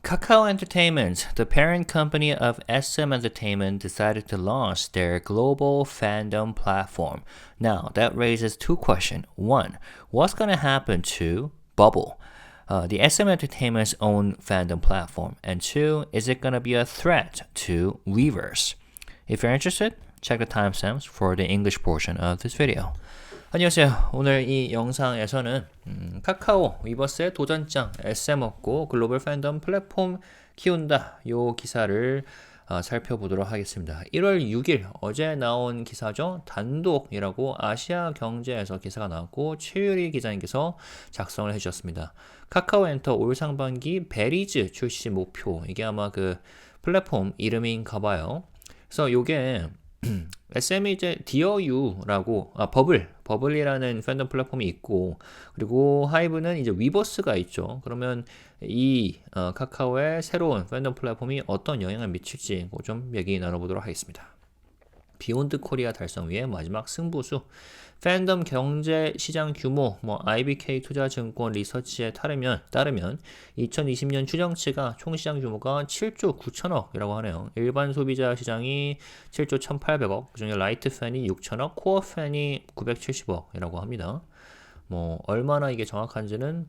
Kakao Entertainment, the parent company of SM Entertainment, decided to launch their global fandom platform. Now, that raises two questions. One, what's going to happen to Bubble, the SM Entertainment's own fandom platform? And two, is it going to be a threat to Weverse? If you're interested, check the timestamps for the English portion of this video. 안녕하세요. 오늘 이 영상에서는 카카오 위버스의 도전장 SM 얻고 글로벌 팬덤 플랫폼 키운다 요 기사를 살펴보도록 하겠습니다. 1월 6일 어제 나온 기사죠. 단독이라고 아시아 경제에서 기사가 나왔고 최유리 기자님께서 작성을 해주셨습니다. 카카오엔터 올 상반기 베리즈 출시 목표, 이게 아마 그 플랫폼 이름인가 봐요. 그래서 요게 SM이 이제 디어유라고 버블이라는 팬덤 플랫폼이 있고, 그리고 하이브는 이제 위버스가 있죠. 그러면 이 카카오의 새로운 팬덤 플랫폼이 어떤 영향을 미칠지 좀 얘기 나눠보도록 하겠습니다. 비욘드 코리아 달성 위의 마지막 승부수. 팬덤 경제 시장 규모, IBK 투자증권 리서치에 따르면 2020년 추정치가 총 시장 규모가 7조 9천억이라고 하네요. 일반 소비자 시장이 7조 1,800억, 그중에 라이트 팬이 6천억, 코어 팬이 970억이라고 합니다. 얼마나 이게 정확한지는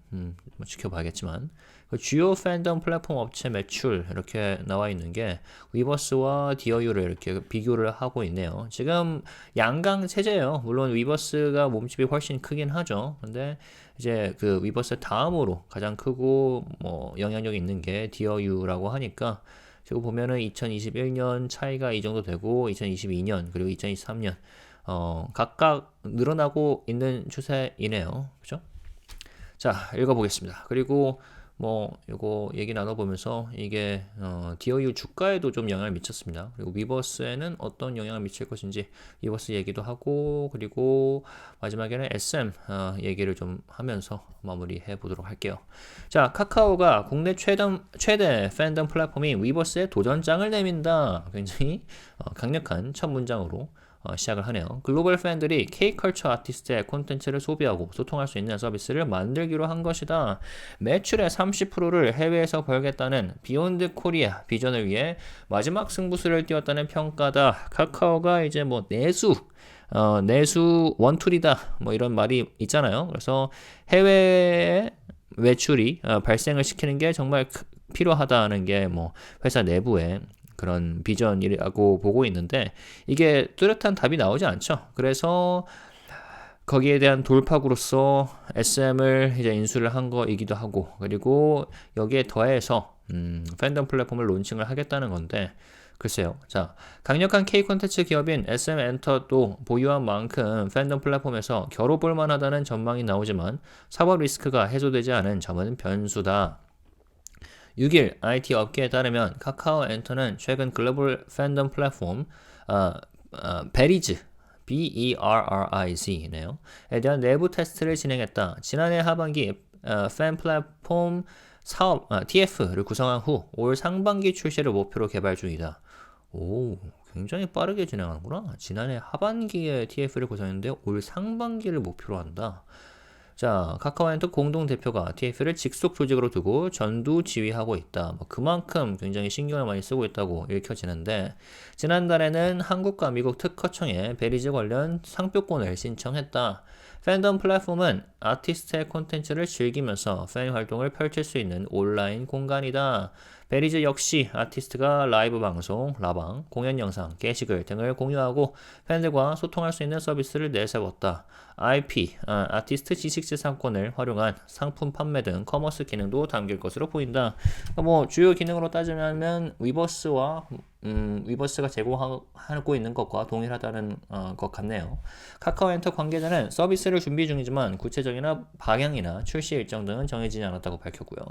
지켜봐야겠지만, 주요 팬덤 플랫폼 업체 매출 이렇게 나와 있는 게 위버스와 디어유를 이렇게 비교를 하고 있네요. 지금 양강 체제예요. 물론 위버스가 몸집이 훨씬 크긴 하죠. 근데 이제 그 위버스 다음으로 가장 크고 영향력이 있는 게 디어유라고 하니까, 지금 보면은 2021년 차이가 이 정도 되고 2022년 그리고 2023년 각각 늘어나고 있는 추세이네요. 그죠? 자, 읽어보겠습니다. 그리고 요거 얘기 나눠보면서 이게 디어유 주가에도 좀 영향을 미쳤습니다. 그리고 위버스에는 어떤 영향을 미칠 것인지 위버스 얘기도 하고, 그리고 마지막에는 SM 얘기를 좀 하면서 마무리해 보도록 할게요. 자, 카카오가 국내 최대 팬덤 플랫폼이 위버스에 도전장을 내민다. 굉장히 강력한 첫 문장으로 시작을 하네요. 글로벌 팬들이 K컬처 아티스트의 콘텐츠를 소비하고 소통할 수 있는 서비스를 만들기로 한 것이다. 매출의 30%를 해외에서 벌겠다는 비욘드 코리아 비전을 위해 마지막 승부수를 띄웠다는 평가다. 카카오가 이제 내수 원툴이다. 이런 말이 있잖아요. 그래서 해외에 매출이 발생을 시키는 게 정말 필요하다는 게 회사 내부에 그런 비전이라고 보고 있는데, 이게 뚜렷한 답이 나오지 않죠. 그래서 거기에 대한 돌파구로서 SM을 이제 인수를 한 거이기도 하고, 그리고 여기에 더해서 팬덤 플랫폼을 론칭을 하겠다는 건데, 글쎄요. 자, 강력한 K 콘텐츠 기업인 SM 엔터도 보유한 만큼 팬덤 플랫폼에서 겨뤄볼 만하다는 전망이 나오지만 사법 리스크가 해소되지 않은 점은 변수다. 6일 IT 업계에 따르면 카카오 엔터는 최근 글로벌 팬덤 플랫폼 베리즈 BERRIZ네요. 에 대한 내부 테스트를 진행했다. 지난해 하반기 팬 플랫폼 사업 TF를 구성한 후 올 상반기 출시를 목표로 개발 중이다. 오, 굉장히 빠르게 진행하는구나. 지난해 하반기에 TF를 구성했는데 올 상반기를 목표로 한다. 자, 카카오엔터 공동대표가 TF를 직속 조직으로 두고 전두 지휘하고 있다. 그만큼 굉장히 신경을 많이 쓰고 있다고 읽혀지는데, 지난달에는 한국과 미국 특허청에 베리즈 관련 상표권을 신청했다. 팬덤 플랫폼은 아티스트의 콘텐츠를 즐기면서 팬 활동을 펼칠 수 있는 온라인 공간이다. 베리즈 역시 아티스트가 라이브 방송, 라방, 공연 영상, 게시글 등을 공유하고 팬들과 소통할 수 있는 서비스를 내세웠다. IP, 아티스트 지식재산권을 활용한 상품 판매 등 커머스 기능도 담길 것으로 보인다. 주요 기능으로 따지면 위버스가 제공하고 있는 것과 동일하다는 것 같네요. 카카오엔터 관계자는 서비스를 준비 중이지만 구체적인 방향이나 출시 일정 등은 정해지지 않았다고 밝혔고요.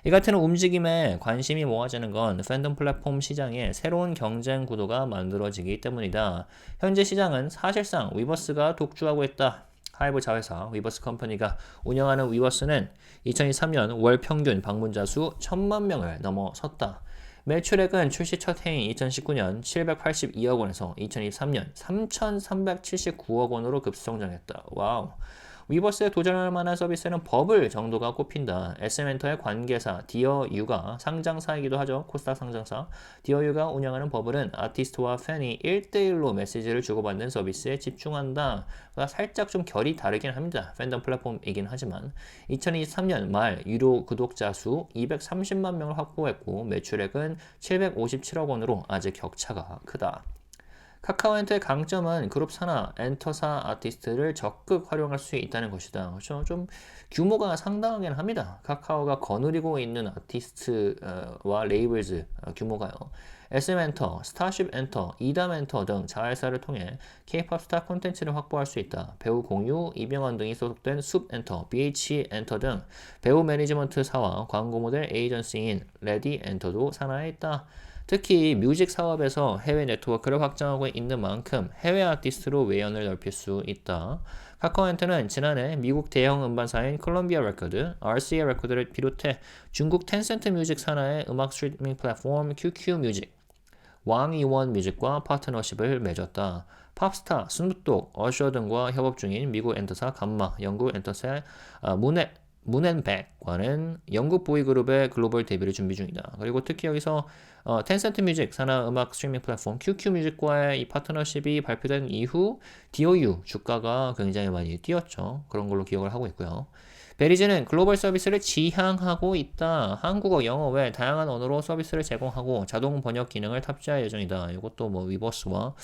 이 같은 움직임에 관심이 모아지는 건 팬덤 플랫폼 시장에 새로운 경쟁 구도가 만들어지기 때문이다. 현재 시장은 사실상 위버스가 독주하고 있다. 하이브 자회사 위버스 컴퍼니가 운영하는 위버스는 2023년 월 평균 방문자 수 1,000만 명을 넘어섰다. 매출액은 출시 첫 해인 2019년 782억 원에서 2023년 3,379억 원으로 급성장했다. 와우. 위버스에 도전할 만한 서비스는 버블 정도가 꼽힌다. SM엔터의 관계사 디어유가 상장사이기도 하죠. 코스닥 상장사. 디어유가 운영하는 버블은 아티스트와 팬이 1대1로 메시지를 주고받는 서비스에 집중한다. 그러니까 살짝 좀 결이 다르긴 합니다. 팬덤 플랫폼이긴 하지만 2023년 말 유료 구독자 수 230만 명을 확보했고 매출액은 757억 원으로 아직 격차가 크다. 카카오엔터의 강점은 그룹 산하, 엔터사 아티스트를 적극 활용할 수 있다는 것이다. 그렇죠? 좀 규모가 상당하긴 합니다. 카카오가 거느리고 있는 아티스트와 레이블즈 규모가요. SM엔터, 스타쉽엔터, 이담엔터 등 자회사를 통해 K-POP 스타 콘텐츠를 확보할 수 있다. 배우 공유, 이병헌 등이 소속된 숲엔터, BH엔터 등 배우 매니지먼트사와 광고 모델 에이전시인 레디엔터도 산하에 있다. 특히 뮤직 사업에서 해외 네트워크를 확장하고 있는 만큼 해외 아티스트로 외연을 넓힐 수 있다. 카카오엔터는 지난해 미국 대형 음반사인 콜롬비아 레코드, RCA 레코드를 비롯해 중국 텐센트 뮤직 산하의 음악 스트리밍 플랫폼 QQ 뮤직, 왕이원 뮤직과 파트너십을 맺었다. 팝스타, 스눕독, 어셔 등과 협업 중인 미국 엔터사 감마, 영국 엔터사 문앤백과는 영국 보이그룹의 글로벌 데뷔를 준비 중이다. 그리고 특히 여기서 텐센트 뮤직 산하 음악 스트리밍 플랫폼 QQ 뮤직과의 이 파트너십이 발표된 이후 DOU 주가가 굉장히 많이 뛰었죠. 그런 걸로 기억을 하고 있고요. 베리즈는 글로벌 서비스를 지향하고 있다. 한국어, 영어 외 다양한 언어로 서비스를 제공하고 자동 번역 기능을 탑재할 예정이다. 이것도 뭐 위버스와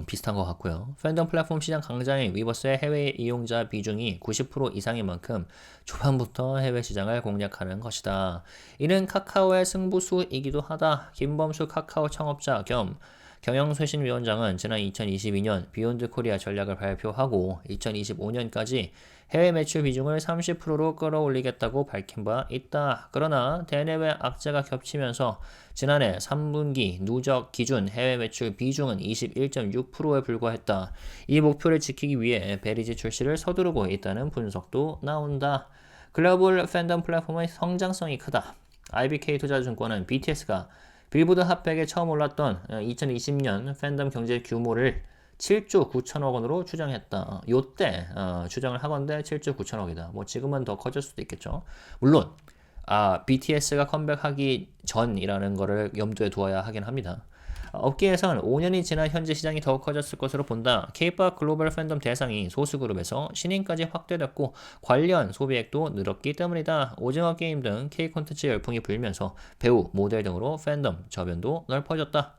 비슷한 것 같고요. 팬덤 플랫폼 시장 강자인 위버스의 해외 이용자 비중이 90% 이상인 만큼 초반부터 해외 시장을 공략하는 것이다. 이는 카카오의 승부수이기도 하다. 김범수 카카오 창업자 겸 경영쇄신위원장은 지난 2022년 비욘드 코리아 전략을 발표하고 2025년까지 해외 매출 비중을 30%로 끌어올리겠다고 밝힌 바 있다. 그러나 대내외 악재가 겹치면서 지난해 3분기 누적 기준 해외 매출 비중은 21.6%에 불과했다. 이 목표를 지키기 위해 베리지 출시를 서두르고 있다는 분석도 나온다. 글로벌 팬덤 플랫폼의 성장성이 크다. IBK 투자증권은 BTS가 빌보드 핫100에 처음 올랐던 2020년 팬덤 경제 규모를 7조 9천억 원으로 추정했다. 요때 추정을 하건대 7조 9천억이다. 뭐 지금은 더 커질 수도 있겠죠. 물론 BTS가 컴백하기 전이라는 거를 염두에 두어야 하긴 합니다. 업계에선 5년이 지난 현재 시장이 더 커졌을 것으로 본다. K-POP 글로벌 팬덤 대상이 소수그룹에서 신인까지 확대됐고 관련 소비액도 늘었기 때문이다. 오징어 게임 등 K-콘텐츠 열풍이 불면서 배우, 모델 등으로 팬덤 저변도 넓어졌다.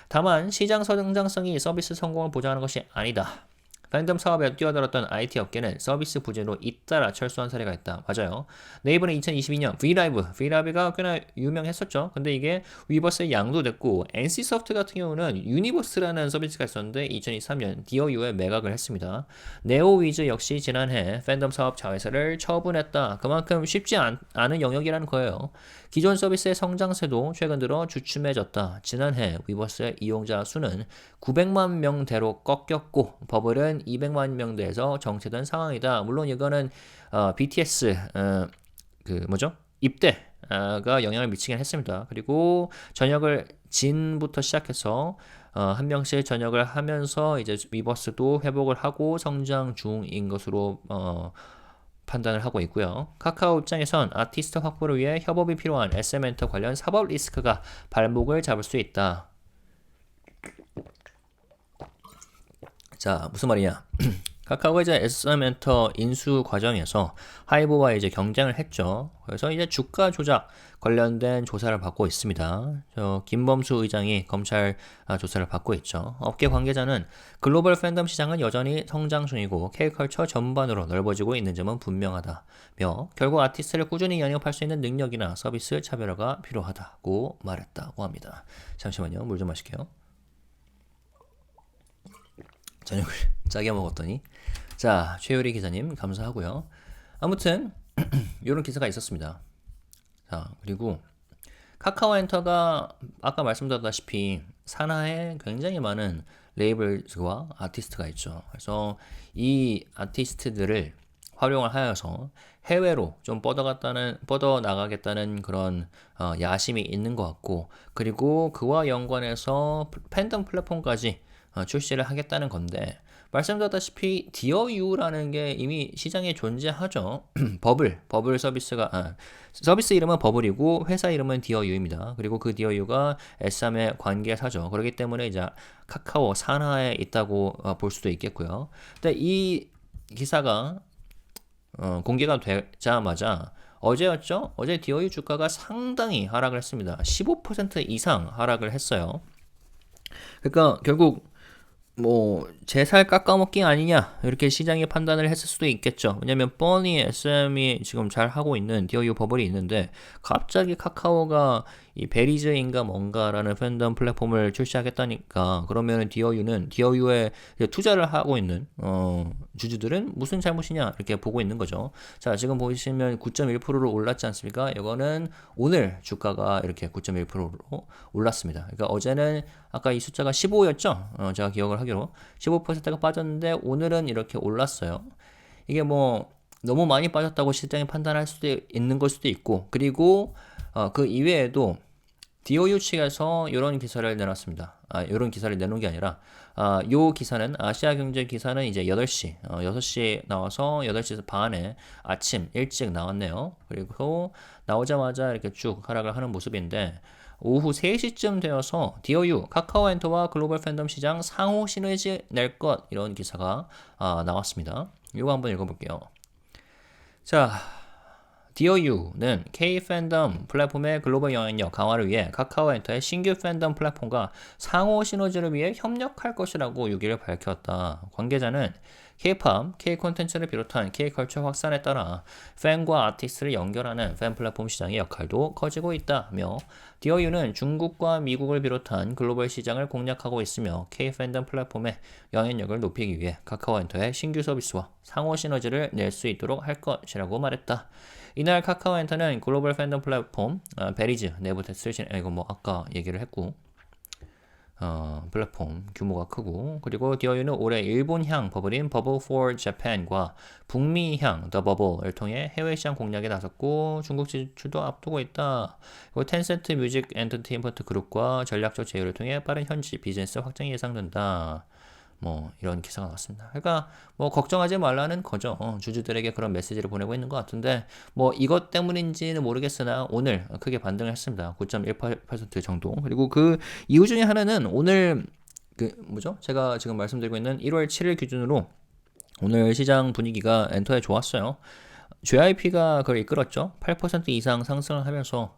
다만 시장 성장성이 서비스 성공을 보장하는 것이 아니다. 팬덤 사업에 뛰어들었던 IT 업계는 서비스 부진으로 잇따라 철수한 사례가 있다. 맞아요. 네이버는 2022년 V라이브가 꽤나 유명했었죠. 근데 이게 위버스에 양도됐고 NC소프트 같은 경우는 유니버스라는 서비스가 있었는데 2023년 디어유에 매각을 했습니다. 네오위즈 역시 지난해 팬덤 사업 자회사를 처분했다. 그만큼 쉽지 않은 영역이라는 거예요. 기존 서비스의 성장세도 최근 들어 주춤해졌다. 지난해 위버스의 이용자 수는 900만 명대로 꺾였고 버블은 200만 명대에서 정체된 상황이다. 물론 이거는 BTS 입대가 영향을 미치긴 했습니다. 그리고 전역을 진부터 시작해서 한 명씩 전역을 하면서 이제 위버스도 회복을 하고 성장 중인 것으로 판단을 하고 있고요. 카카오 입장에선 아티스트 확보를 위해 협업이 필요한 SM엔터 관련 사법 리스크가 발목을 잡을 수 있다. 자, 무슨 말이냐? 카카오가 이제 SM엔터 인수 과정에서 하이브와 이제 경쟁을 했죠. 그래서 이제 주가 조작 관련된 조사를 받고 있습니다. 김범수 의장이 검찰 조사를 받고 있죠. 업계 관계자는 글로벌 팬덤 시장은 여전히 성장 중이고 K컬처 전반으로 넓어지고 있는 점은 분명하다며 결국 아티스트를 꾸준히 영입할 수 있는 능력이나 서비스 차별화가 필요하다고 말했다고 합니다. 잠시만요. 물 좀 마실게요. 저녁을 짜게 먹었더니 자, 최유리 기자님 감사하고요. 아무튼 이런 기사가 있었습니다. 자, 그리고 카카오엔터가 아까 말씀드렸다시피 산하에 굉장히 많은 레이블과 아티스트가 있죠. 그래서 이 아티스트들을 활용을 하여서 해외로 좀 뻗어나가겠다는 그런 야심이 있는 것 같고, 그리고 그와 연관해서 팬덤 플랫폼까지 출시를 하겠다는 건데, 말씀드렸다시피 DOU라는 게 이미 시장에 존재하죠. 버블 서비스가 서비스 이름은 버블이고 회사 이름은 DOU입니다. 그리고 그 DOU가 S3의 관계사죠. 그렇기 때문에 이제 카카오 산하에 있다고 볼 수도 있겠고요. 근데 이 기사가 공개가 되자마자 어제였죠? 어제 DOU 주가가 상당히 하락을 했습니다. 15% 이상 하락을 했어요. 그러니까 결국 뭐 제 살 깎아먹기 아니냐 이렇게 시장이 판단을 했을 수도 있겠죠. 왜냐면 뻔히 SM이 지금 잘 하고 있는 DOU 버블이 있는데 갑자기 카카오가 이 베리즈인가 뭔가라는 팬덤 플랫폼을 출시하겠다니까 그러면은 DOU에 투자를 하고 있는 주주들은 무슨 잘못이냐 이렇게 보고 있는 거죠. 자, 지금 보시면 9.1%로 올랐지 않습니까? 이거는 오늘 주가가 이렇게 9.1%로 올랐습니다. 그러니까 어제는 아까 이 숫자가 15였죠? 제가 기억을 하기로 15%가 빠졌는데 오늘은 이렇게 올랐어요. 이게 뭐 너무 많이 빠졌다고 시장이 판단할 수도 있는 걸 수도 있고 그리고 그 이외에도 DOU 측에서 이런 기사를 내놨습니다. 이런 기사를 내놓은 게 아니라 요 기사는 아시아경제 기사는 이제 8시 6시에 나와서 8시 반에 아침 일찍 나왔네요. 그리고 나오자마자 이렇게 쭉 하락을 하는 모습인데 오후 3시쯤 되어서 DOU, 카카오엔터와 글로벌 팬덤 시장 상호 시너지 낼 것 이런 기사가 나왔습니다. 이거 한번 읽어볼게요. 자, DOU는 K 팬덤 플랫폼의 글로벌 영향력 강화를 위해 카카오엔터의 신규 팬덤 플랫폼과 상호 시너지를 위해 협력할 것이라고 6일 밝혔다. 관계자는 K-팝, K-콘텐츠를 비롯한 K-컬처 확산에 따라 팬과 아티스트를 연결하는 팬 플랫폼 시장의 역할도 커지고 있다며 DOU는 중국과 미국을 비롯한 글로벌 시장을 공략하고 있으며 K-팬덤 플랫폼의 영향력을 높이기 위해 카카오엔터의 신규 서비스와 상호 시너지를 낼 수 있도록 할 것이라고 말했다. 이날 카카오엔터는 글로벌 팬덤 플랫폼 베리즈 내부 테스트를 이거 뭐 아까 얘기를 했고 플랫폼 규모가 크고 그리고 DOU는 올해 일본향 버블인 버블 for Japan과 북미향 The Bubble을 통해 해외 시장 공략에 나섰고 중국 진출도 앞두고 있다. 그리고 텐센트 뮤직 엔터테인먼트 그룹과 전략적 제휴를 통해 빠른 현지 비즈니스 확장이 예상된다. 뭐 이런 기사가 나왔습니다. 그러니까 뭐 걱정하지 말라는 거죠. 주주들에게 그런 메시지를 보내고 있는 것 같은데 뭐 이것 때문인지는 모르겠으나 오늘 크게 반등을 했습니다. 9.18% 정도. 그리고 그 이유 중에 하나는 오늘 그 뭐죠? 제가 지금 말씀드리고 있는 1월 7일 기준으로 오늘 시장 분위기가 엔터에 좋았어요. JYP가 그걸 이끌었죠. 8% 이상 상승을 하면서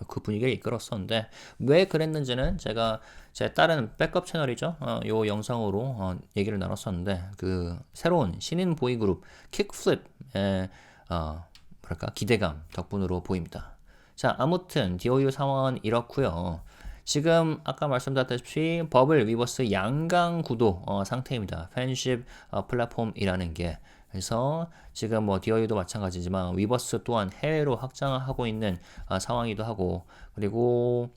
그 분위기를 이끌었었는데 왜 그랬는지는 제가 제 다른 백업 채널이죠. 요 영상으로 얘기를 나눴었는데 그 새로운 신인 보이그룹 킥플립의 뭐랄까 기대감 덕분으로 보입니다. 자, 아무튼 DOU 상황은 이렇고요. 지금 아까 말씀드렸다시피 버블 위버스 양강 구도 상태입니다. 팬십 플랫폼이라는 게 그래서 지금 뭐 DOU도 마찬가지지만 위버스 또한 해외로 확장하고 있는 상황이기도 하고 그리고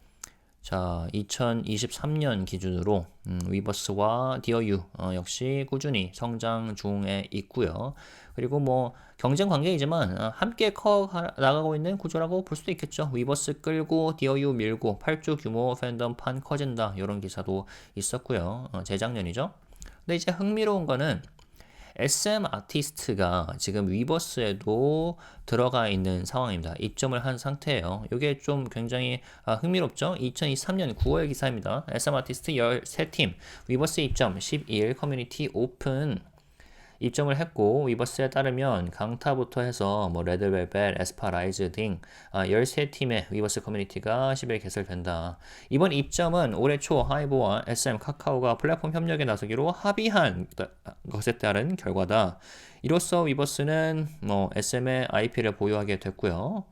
자 2023년 기준으로 위버스와 DOU 역시 꾸준히 성장 중에 있고요. 그리고 뭐 경쟁 관계이지만 함께 커 나가고 있는 구조라고 볼 수도 있겠죠. 위버스 끌고 DOU 밀고 8조 규모 팬덤판 커진다 이런 기사도 있었고요. 재작년이죠. 근데 이제 흥미로운 거는 SM 아티스트가 지금 위버스에도 들어가 있는 상황입니다. 입점을 한 상태예요. 이게 좀 굉장히 흥미롭죠? 2023년 9월 기사입니다. SM 아티스트 13팀 위버스 입점 12일 커뮤니티 오픈 입점을 했고 위버스에 따르면 강타부터 해서 뭐 레드벨벳, 에스파라이즈 등 13팀의 위버스 커뮤니티가 10일 개설된다. 이번 입점은 올해 초 하이브와 SM, 카카오가 플랫폼 협력에 나서기로 합의한 것에 따른 결과다. 이로써 위버스는 뭐 SM의 IP를 보유하게 됐고요.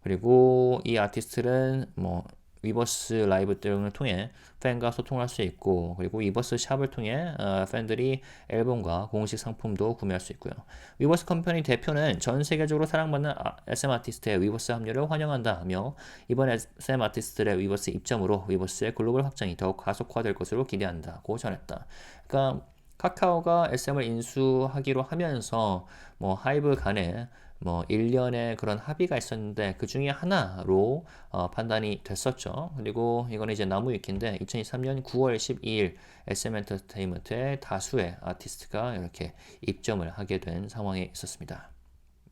그리고 이 아티스트는 뭐 위버스 라이브 등을 통해 팬과 소통할 수 있고 그리고 위버스 샵을 통해 팬들이 앨범과 공식 상품도 구매할 수 있고요. 위버스 컴퍼니 대표는 전 세계적으로 사랑받는 SM 아티스트의 위버스 합류를 환영한다며 이번 SM 아티스트의 위버스 입점으로 위버스의 글로벌 확장이 더욱 가속화될 것으로 기대한다고 전했다. 그러니까 카카오가 SM을 인수하기로 하면서 뭐 하이브 간에 뭐 일련의 그런 합의가 있었는데 그 중에 하나로 판단이 됐었죠. 그리고 이거는 이제 나무 위키인데 2023년 9월 12일 SM 엔터테인먼트의 다수의 아티스트가 이렇게 입점을 하게 된 상황에 있었습니다.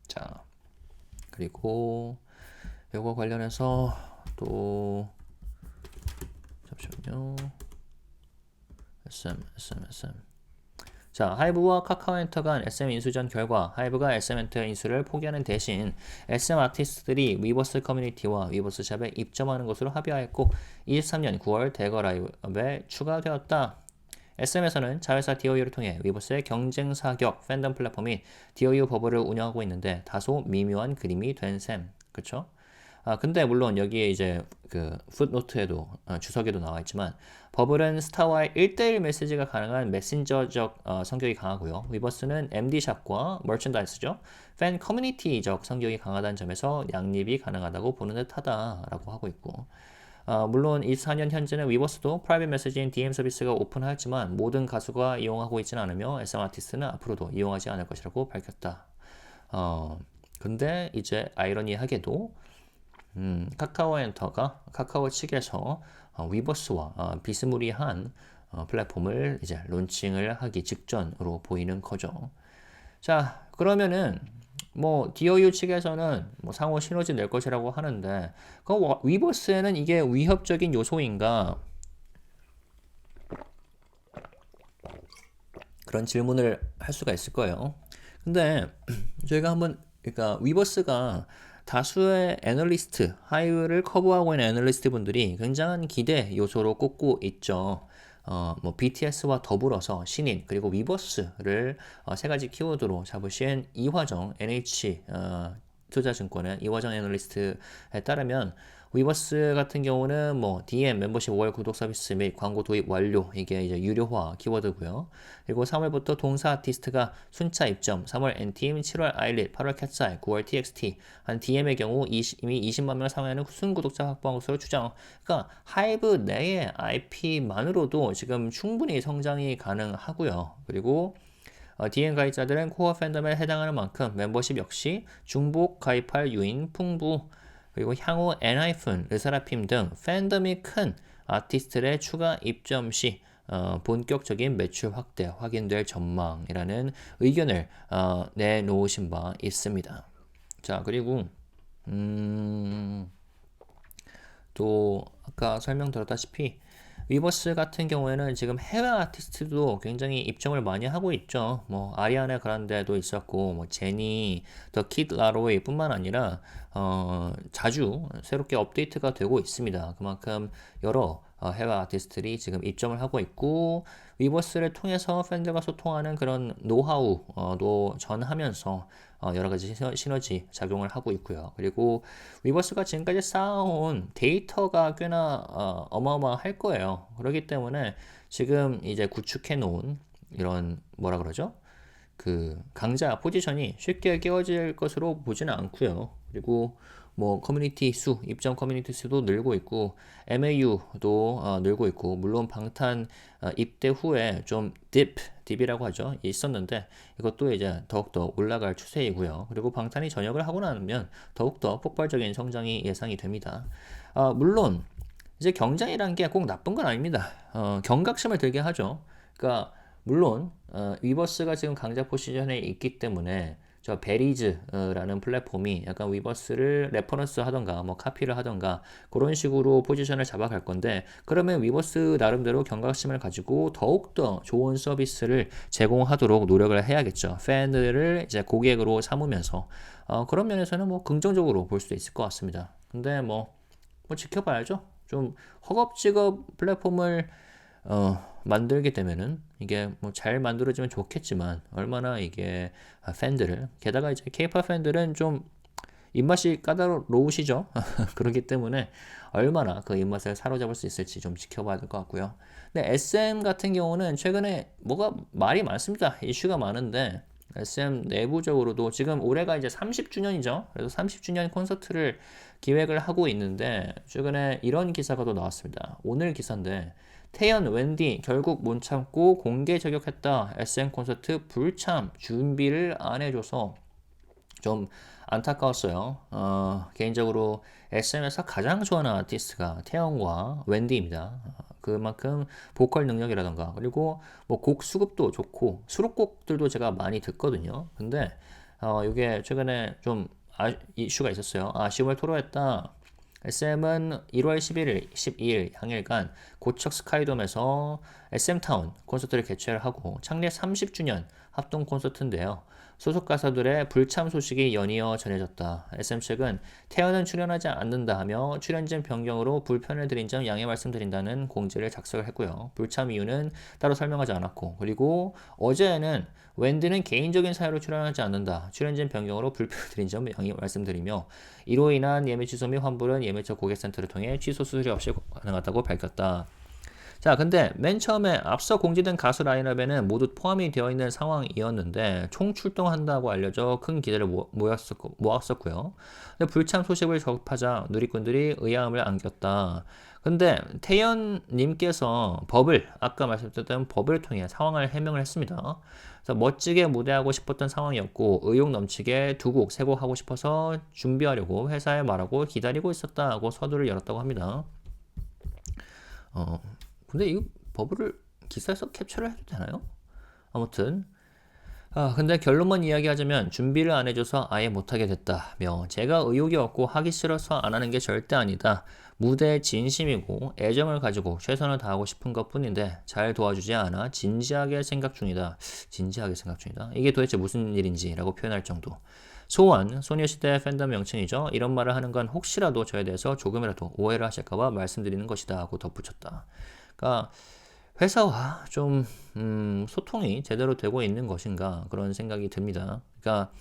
자, 그리고 이거 관련해서 또 잠시만요. SM. 자, 하이브와 카카오엔터 간 SM 인수전 결과 하이브가 SM엔터 인수를 포기하는 대신 SM 아티스트들이 위버스 커뮤니티와 위버스 샵에 입점하는 것으로 합의하였고 23년 9월 대거 라이브에 추가되었다. SM에서는 자회사 DOU를 통해 위버스의 경쟁 사격 팬덤 플랫폼인 DOU 버블을 운영하고 있는데 다소 미묘한 그림이 된 셈. 그쵸? 근데 물론 여기에 이제 그 풋노트에도 주석에도 나와 있지만 버블은 스타와의 1대1 메시지가 가능한 메신저적 성격이 강하고요. 위버스는 MD샵과 머천다이스죠. 팬 커뮤니티적 성격이 강하다는 점에서 양립이 가능하다고 보는 듯하다라고 하고 있고 물론 24년 현재는 위버스도 프라이빗 메시지인 DM 서비스가 오픈하였지만 모든 가수가 이용하고 있지는 않으며 SM 아티스트는 앞으로도 이용하지 않을 것이라고 밝혔다. 근데 이제 아이러니하게도 카카오엔터가 카카오 측에서 위버스와 비스무리한 플랫폼을 이제 론칭을 하기 직전으로 보이는 거죠. 자, 그러면은 뭐 DOU 측에서는 뭐 상호 시너지 낼 것이라고 하는데 그 위버스에는 이게 위협적인 요소인가? 그런 질문을 할 수가 있을 거예요. 근데 저희가 한번 그러니까 위버스가 다수의 애널리스트, 하이브를 커버하고 있는 애널리스트 분들이 굉장한 기대 요소로 꼽고 있죠. 뭐 BTS와 더불어서 신인 그리고 위버스를 세 가지 키워드로 잡으신 이화정 NH 투자증권의 이화정 애널리스트에 따르면 위버스 같은 경우는 뭐 DM 멤버십 월 구독 서비스 및 광고 도입 완료 이게 이제 유료화 키워드고요. 그리고 3월부터 동사 아티스트가 순차 입점, 3월 N팀, 7월 아일릿, 8월 캣사이, 9월 TXT 한 DM의 경우 이미 20만 명을 상회하는 순 구독자 확보한 것으로 추정. 그러니까 하이브 내의 IP만으로도 지금 충분히 성장이 가능하고요. 그리고 DM 가입자들은 코어 팬덤에 해당하는 만큼 멤버십 역시 중복 가입할 유인 풍부 그리고 향후 엔하이픈, 르사라핌 등 팬덤이 큰 아티스트의 추가 입점 시 본격적인 매출 확대 확인될 전망이라는 의견을 내놓으신 바 있습니다. 자, 그리고 또 아까 설명드렸다시피 위버스 같은 경우에는 지금 해외 아티스트도 굉장히 입점을 많이 하고 있죠. 뭐 아리아나 그란데도 있었고, 뭐 제니, 더 키드 라로이 뿐만 아니라 자주 새롭게 업데이트가 되고 있습니다. 그만큼 여러 해외 아티스트들이 지금 입점을 하고 있고 위버스를 통해서 팬들과 소통하는 그런 노하우도 전하면서 여러 가지 시너지 작용을 하고 있고요. 그리고 위버스가 지금까지 쌓아온 데이터가 꽤나 어마어마할 거예요. 그렇기 때문에 지금 이제 구축해 놓은 이런 뭐라 그러죠? 그 강자 포지션이 쉽게 깨어질 것으로 보지는 않고요. 그리고 뭐 커뮤니티 수, 입점 커뮤니티 수도 늘고 있고 MAU도 늘고 있고 물론 방탄 입대 후에 좀 딥이라고 하죠. 있었는데 이것도 이제 더욱더 올라갈 추세이고요. 그리고 방탄이 전역을 하고 나면 더욱더 폭발적인 성장이 예상이 됩니다. 물론 이제 경쟁이란 게 꼭 나쁜 건 아닙니다. 경각심을 들게 하죠. 그러니까 물론 위버스가 지금 강자 포지션에 있기 때문에 저 베리즈라는 플랫폼이 약간 위버스를 레퍼런스 하던가 뭐 카피를 하던가 그런 식으로 포지션을 잡아갈 건데 그러면 위버스 나름대로 경각심을 가지고 더욱더 좋은 서비스를 제공하도록 노력을 해야겠죠. 팬들을 이제 고객으로 삼으면서 그런 면에서는 뭐 긍정적으로 볼 수 있을 것 같습니다. 근데 뭐 지켜봐야죠. 좀 허겁지겁 플랫폼을 만들게 되면은 이게 뭐 잘 만들어지면 좋겠지만 얼마나 이게 팬들을 게다가 이제 K-pop 팬들은 좀 입맛이 까다로우시죠. 그렇기 때문에 얼마나 그 입맛을 사로잡을 수 있을지 좀 지켜봐야 될 것 같고요. 근데 SM 같은 경우는 최근에 뭐가 말이 많습니다. 이슈가 많은데 SM 내부적으로도 지금 올해가 이제 30주년이죠. 그래서 30주년 콘서트를 기획을 하고 있는데 최근에 이런 기사가 또 나왔습니다. 오늘 기사인데 태연, 웬디 결국 못 참고 공개 저격했다. SM콘서트 불참 준비를 안 해줘서 좀 안타까웠어요. 개인적으로 SM에서 가장 좋아하는 아티스트가 태연과 웬디입니다. 그만큼 보컬 능력이라던가 그리고 뭐 곡 수급도 좋고 수록곡들도 제가 많이 듣거든요. 근데 이게 최근에 좀 이슈가 있었어요. 아쉬움을 토로했다. SM은 1월 11일, 12일 향일간 고척 스카이돔에서 SM타운 콘서트를 개최를 하고 창립 30주년 합동 콘서트인데요. 소속 가수들의 불참 소식이 연이어 전해졌다. SM 측은 태연은 출연하지 않는다 하며 출연진 변경으로 불편을 드린 점 양해 말씀드린다는 공지를 작성을 했고요. 불참 이유는 따로 설명하지 않았고 그리고 어제는 웬디는 개인적인 사유로 출연하지 않는다. 출연진 변경으로 불편을 드린 점 양해 말씀드리며 이로 인한 예매 취소 및 환불은 예매처 고객센터를 통해 취소 수수료 없이 가능하다고 밝혔다. 자, 근데 맨 처음에 앞서 공지된 가수 라인업에는 모두 포함이 되어 있는 상황이었는데 총 출동한다고 알려져 큰 기대를 모았었고요. 근데 불참 소식을 접하자 누리꾼들이 의아함을 안겼다. 근데 태연님께서 아까 말씀드렸던 법을 통해 상황을 해명을 했습니다. 그래서 멋지게 무대하고 싶었던 상황이었고 의욕 넘치게 두 곡, 세 곡 하고 싶어서 준비하려고 회사에 말하고 기다리고 있었다고 서두를 열었다고 합니다. 근데 이 버블을 기사에서 캡처를 해도 되나요? 아무튼 근데 결론만 이야기하자면 준비를 안 해줘서 아예 못하게 됐다며 제가 의욕이 없고 하기 싫어서 안 하는 게 절대 아니다. 무대에 진심이고 애정을 가지고 최선을 다하고 싶은 것뿐인데 잘 도와주지 않아 진지하게 생각 중이다. 진지하게 생각 중이다. 이게 도대체 무슨 일인지라고 표현할 정도. 소원, 소녀시대 팬덤 명칭이죠. 이런 말을 하는 건 혹시라도 저에 대해서 조금이라도 오해를 하실까봐 말씀드리는 것이다 하고 덧붙였다. 그러니까 회사와 좀 소통이 제대로 되고 있는 것인가 그런 생각이 듭니다. 그러니까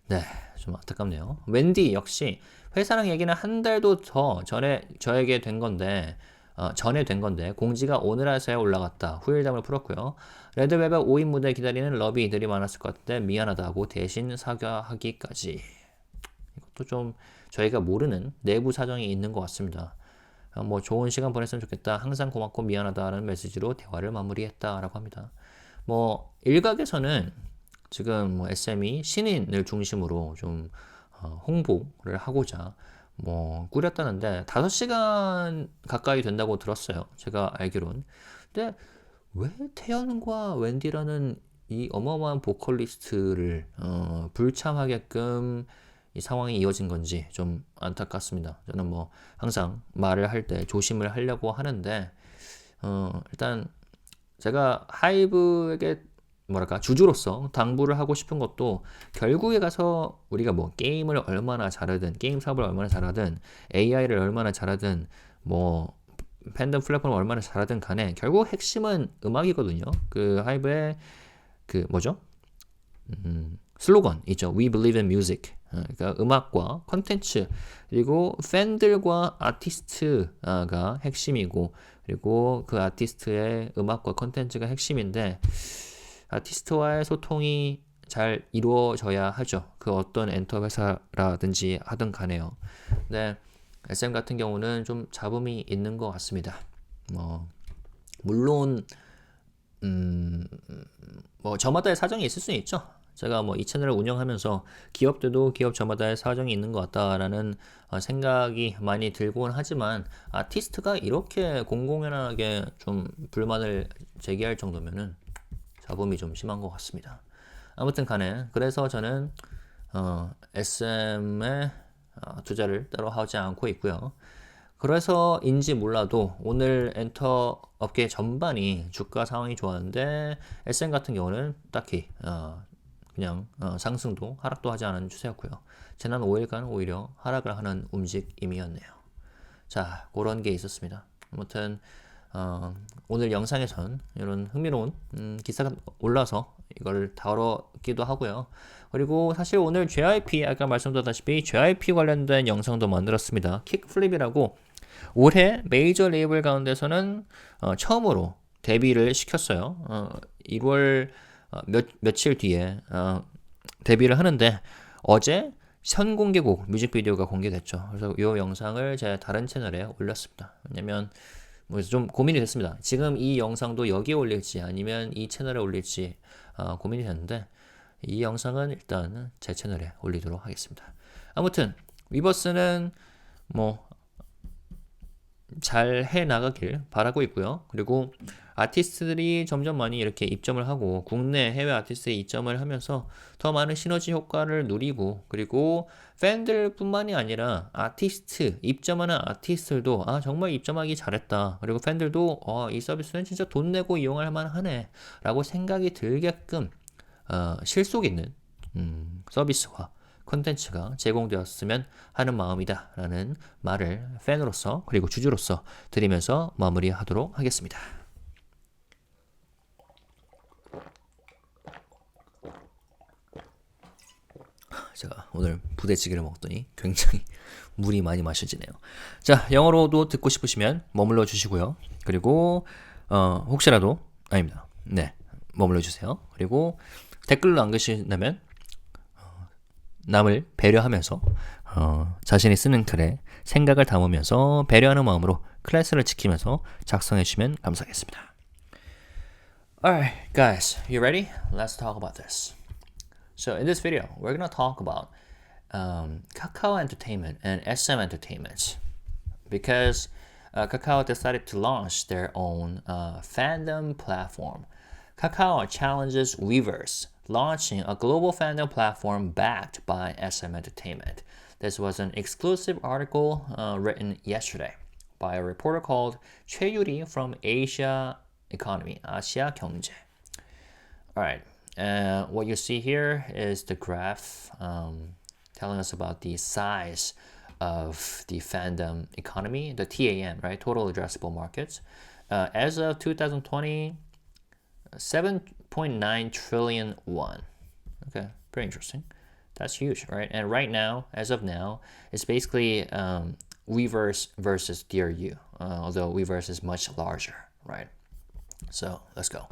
네, 좀 안타깝네요. 웬디 역시 회사랑 얘기는 한 달도 더 저에게 된 건데 전에 된 건데 공지가 오늘에서야 올라갔다. 후일담을 풀었고요. 레드벨벳 5인 무대 기다리는 러비들이 많았을 것 같은데 미안하다고 대신 사과하기까지. 이것도 좀 저희가 모르는 내부 사정이 있는 것 같습니다. 뭐 좋은 시간 보냈으면 좋겠다. 항상 고맙고 미안하다는 메시지로 대화를 마무리했다라고 합니다. 뭐 일각에서는 지금 뭐 SM이 신인을 중심으로 좀 홍보를 하고자 뭐 꾸렸다는데 5시간 가까이 된다고 들었어요. 제가 알기론. 근데 왜 태연과 웬디라는 이 어마어마한 보컬리스트를 불참하게끔 이 상황이 이어진 건지 좀 안타깝습니다. 저는 뭐 항상 말을 할 때 조심을 하려고 하는데 일단 제가 하이브에게 뭐랄까 주주로서 당부를 하고 싶은 것도 결국에 가서 우리가 뭐 게임을 얼마나 잘하든 게임 사업을 얼마나 잘하든 AI를 얼마나 잘하든 뭐 팬덤 플랫폼을 얼마나 잘하든 간에 결국 핵심은 음악이거든요. 그 하이브의 그 뭐죠? 슬로건 있죠. We believe in music. 그러니까 음악과 컨텐츠 그리고 팬들과 아티스트가 핵심이고 그리고 그 아티스트의 음악과 컨텐츠가 핵심인데 아티스트와의 소통이 잘 이루어져야 하죠. 그 어떤 엔터 회사라든지 하든 간에요. 근데 SM 같은 경우는 좀 잡음이 있는 것 같습니다. 물론 뭐 저마다의 사정이 있을 수는 있죠. 제가 뭐 이 채널을 운영하면서 기업들도 기업 저마다의 사정이 있는 것 같다라는 생각이 많이 들곤 하지만 아티스트가 이렇게 공공연하게 좀 불만을 제기할 정도면은 잡음이 좀 심한 것 같습니다. 아무튼 간에 그래서 저는 SM에 투자를 따로 하지 않고 있고요. 그래서인지 몰라도 오늘 엔터 업계 전반이 주가 상황이 좋았는데 SM 같은 경우는 딱히 그냥 상승도 하락도 하지 않은 추세였고요. 지난 5일간 오히려 하락을 하는 움직임이었네요. 자, 그런 게 있었습니다. 아무튼 오늘 영상에선 이런 흥미로운 기사가 올라서 이걸 다뤘기도 하고요. 그리고 사실 오늘 JYP 아까 말씀드렸다시피 JYP 관련된 영상도 만들었습니다. 킥플립이라고 올해 메이저 레이블 가운데서는 처음으로 데뷔를 시켰어요. 1월 며칠 뒤에 데뷔를 하는데 어제 선공개곡 뮤직비디오가 공개됐죠. 그래서 이 영상을 제 다른 채널에 올렸습니다. 왜냐면 뭐 좀 고민이 됐습니다. 지금 이 영상도 여기에 올릴지 아니면 이 채널에 올릴지 고민이 됐는데 이 영상은 일단 제 채널에 올리도록 하겠습니다. 아무튼 위버스는 뭐 잘 해나가길 바라고 있고요. 그리고 아티스트들이 점점 많이 이렇게 입점을 하고 국내 해외 아티스트에 입점을 하면서 더 많은 시너지 효과를 누리고, 그리고 팬들뿐만이 아니라 아티스트 입점하는 아티스트들도 정말 입점하기 잘했다, 그리고 팬들도 이 서비스는 진짜 돈 내고 이용할 만하네 라고 생각이 들게끔 실속 있는 서비스와 콘텐츠가 제공되었으면 하는 마음이다 라는 말을 팬으로서 그리고 주주로서 드리면서 마무리하도록 하겠습니다. 제가 오늘 부대찌개를 먹더니 굉장히 물이 많이 마셔지네요. 자, 영어로도 듣고 싶으시면 머물러 주시고요. 그리고 혹시라도 아닙니다. 네, 머물러 주세요. 그리고 댓글로 남기신다면 남을 배려하면서 자신이 쓰는 글에 생각을 담으면서 배려하는 마음으로 클래스를 지키면서 작성해 주시면 감사하겠습니다. Alright, guys, you ready? Let's talk about this. So in this video, we're gonna talk about Kakao Entertainment and SM Entertainment because Kakao decided to launch their own fandom platform. Kakao challenges Weverse, launching a global fandom platform backed by SM Entertainment. This was an exclusive article written yesterday by a reporter called 최유리 from Asia Economy, 아시아 경제. Alright, what you see here is the graph telling us about the size of the fandom economy, the TAM, right? Total addressable markets. As of 2020, 7.9 trillion won. Okay, pretty interesting. That's huge, right? And right now, as of now, it's basically Weverse versus DRU, although Weverse is much larger, right? So let's go.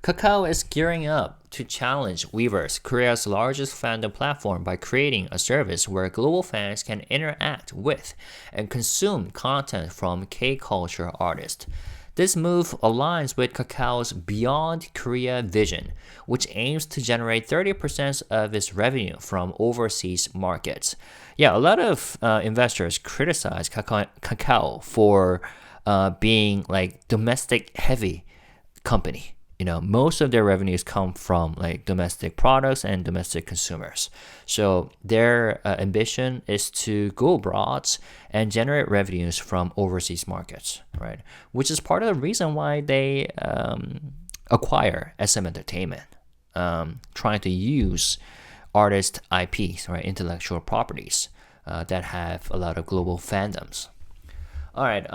Kakao is gearing up to challenge Weverse, Korea's largest fandom platform, by creating a service where global fans can interact with and consume content from K-culture artists. This move aligns with Kakao's Beyond Korea vision, which aims to generate 30% of its revenue from overseas markets. Yeah, a lot of investors criticize Kakao for being like domestic heavy company. You know, most of their revenues come from like domestic products and domestic consumers. So their ambition is to go abroad and generate revenues from overseas markets, right? Which is part of the reason why they acquire SM Entertainment, trying to use artist IPs, right, intellectual properties that have a lot of global fandoms. Alright,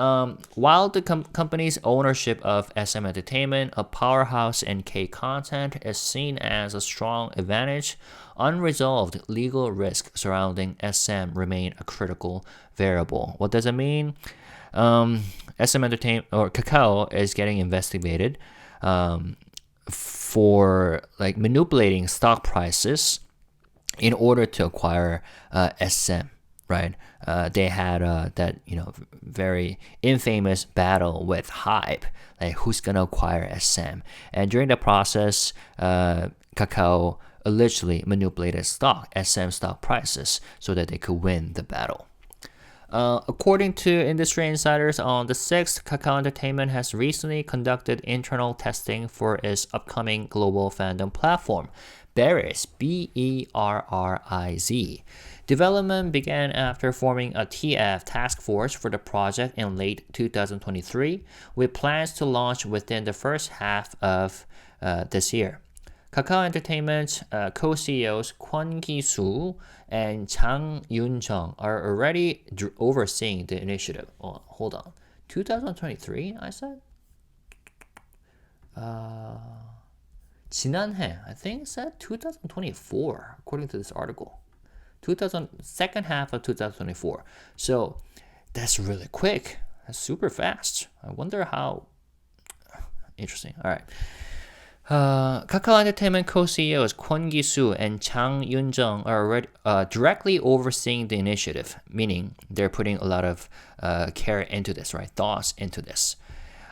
while the company's ownership of SM Entertainment, a powerhouse in K-content, is seen as a strong advantage, unresolved legal risks surrounding SM remain a critical variable. What does it mean? SM Entertainment, or Kakao, is getting investigated for like manipulating stock prices in order to acquire SM. Right, they had that very infamous battle with HYBE, like who's gonna acquire SM, and during the process, Kakao allegedly manipulated SM stock prices so that they could win the battle. According to industry insiders, on the 6th, Kakao Entertainment has recently conducted internal testing for its upcoming global fandom platform, Berriz, B-E-R-R-I-Z. Development began after forming a TF task force for the project in late 2023, with plans to launch within the first half of this year. Kakao Entertainment co-CEOs Kwon Ki-soo and Chang Yun-jung are already overseeing the initiative. Oh, hold on. 2023, I said? 지난해, I think it said 2024, according to this article. Second half of 2024. So that's really quick. That's super fast. I wonder how. Interesting. All right. Kakao Entertainment co-CEOs Kwon Ki-soo and Chang Yun-jung are already, directly overseeing the initiative, meaning they're putting a lot of care into this, right? Thoughts into this.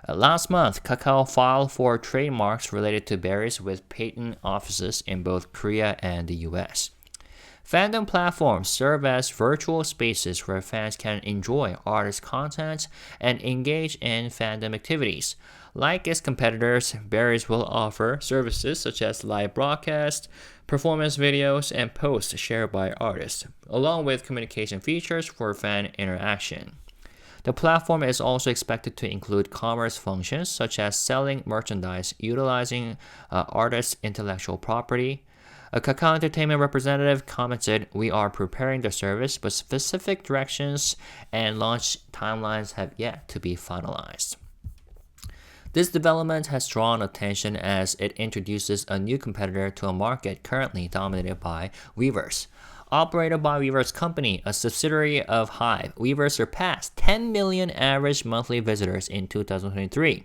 Last month, Kakao filed for trademarks related to berries with patent offices in both Korea and the US. Fandom platforms serve as virtual spaces where fans can enjoy artist content and engage in fandom activities. Like its competitors, Berries will offer services such as live broadcast, performance videos, and posts shared by artists, along with communication features for fan interaction. The platform is also expected to include commerce functions such as selling merchandise utilizing artists' intellectual property. A Kakao Entertainment representative commented, "We are preparing the service, but specific directions and launch timelines have yet to be finalized." This development has drawn attention as it introduces a new competitor to a market currently dominated by Weverse. Operated by Weverse Company, a subsidiary of HYBE, Weverse surpassed 10 million average monthly visitors in 2023.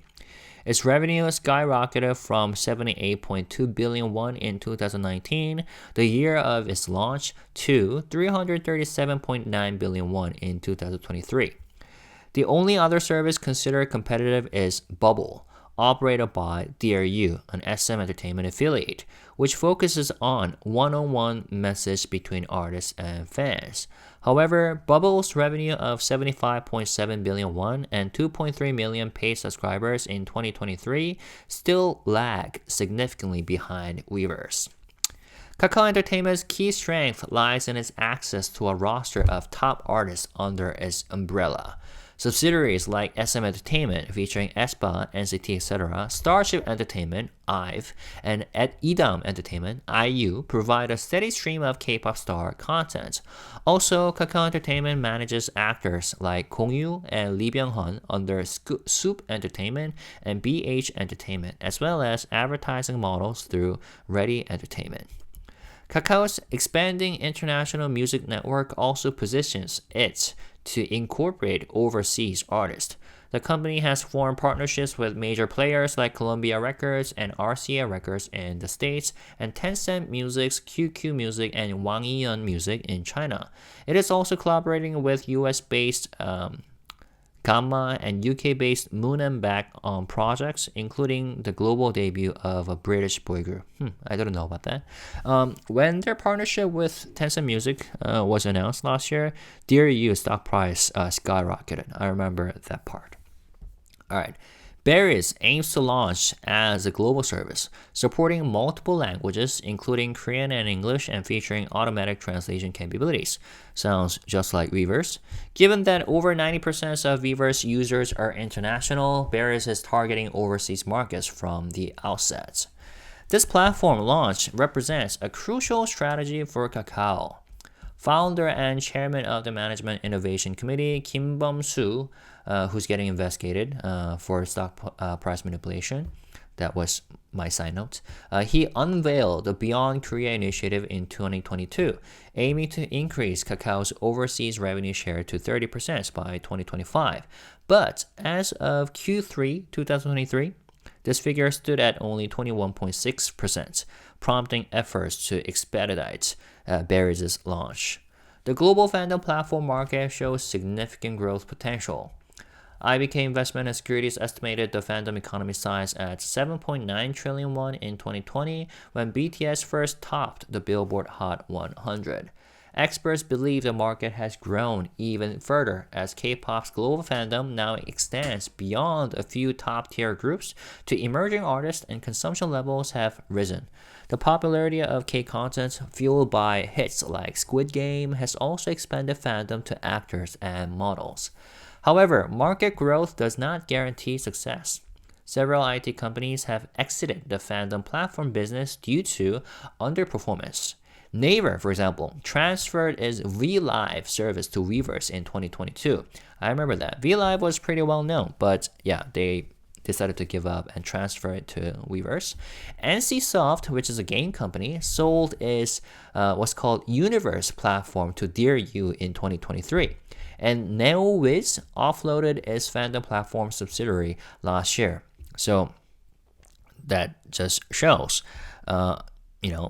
Its revenue skyrocketed from 78.2 billion won in 2019, the year of its launch, to 337.9 billion won in 2023. The only other service considered competitive is Bubble, operated by DRU, an SM Entertainment affiliate, which focuses on one-on-one message between artists and fans. However, Bubble's revenue of 75.7 billion won and 2.3 million paid subscribers in 2023 still lag significantly behind Weverse. Kakao Entertainment's key strength lies in its access to a roster of top artists under its umbrella. Subsidiaries like SM Entertainment, featuring aespa, NCT, etc., Starship Entertainment, IVE, and EDAM Entertainment, IU, provide a steady stream of K-pop star content. Also, Kakao Entertainment manages actors like Kongyu and Lee Byung-hun under Soup Entertainment and BH Entertainment, as well as advertising models through Ready Entertainment. Kakao's expanding international music network also positions it to incorporate overseas artists. The company has formed partnerships with major players like Columbia Records and RCA Records in the States, and Tencent Music's QQ Music and Wang Yiyun Music in China. It is also collaborating with US-based Gamma and UK-based Moon and Back on projects, including the global debut of a British boy group. I didn't know about that. When their partnership with Tencent Music was announced last year, DRU stock price skyrocketed. I remember that part. All right. Berries aims to launch as a global service, supporting multiple languages, including Korean and English, and featuring automatic translation capabilities. Sounds just like Weverse. Given that over 90% of Weverse users are international, Berries is targeting overseas markets from the outset. This platform launch represents a crucial strategy for Kakao. Founder and chairman of the Management Innovation Committee, Kim Bum-soo, who's getting investigated for stock price manipulation. That was my side note. He unveiled the Beyond Korea initiative in 2022, aiming to increase Kakao's overseas revenue share to 30% by 2025. But as of Q3 2023, this figure stood at only 21.6%, prompting efforts to expedite Berries' launch. The global fandom platform market shows significant growth potential. IBK Investment and Securities estimated the fandom economy size at 7.9 trillion won in 2020 when BTS first topped the Billboard Hot 100. Experts believe the market has grown even further as K-pop's global fandom now extends beyond a few top-tier groups to emerging artists, and consumption levels have risen. The popularity of K-content, fueled by hits like Squid Game, has also expanded fandom to actors and models. However, market growth does not guarantee success. Several IT companies have exited the fandom platform business due to underperformance. Naver, for example, transferred its VLive service to Weverse in 2022. I remember that. VLive was pretty well known, but yeah, they decided to give up and transfer it to Weverse. NCSoft, which is a game company, sold its what's called Universe platform to DRU in 2023. And NeoWiz offloaded its fandom platform subsidiary last year. So that just shows,